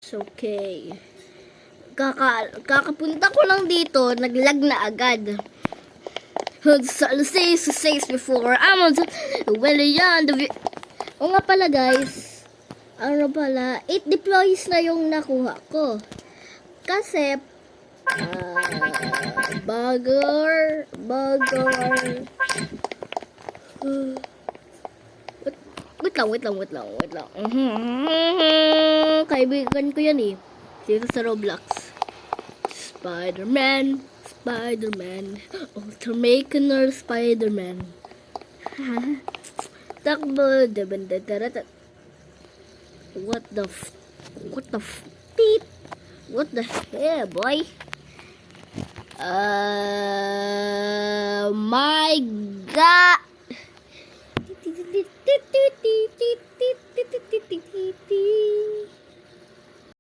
So, okay. Kakapunta ko lang dito, naglag na agad. Says before, well, yan, o nga pala guys, ano pala, 8 deploys na yung nakuha ko. Kasi, bagger. Wait lang. Kaibigan ko yan eh. Dito sa Roblox. Spider-Man. Ultimaker Spider-Man. Takbo. What the beep? What the hell, boy? My God.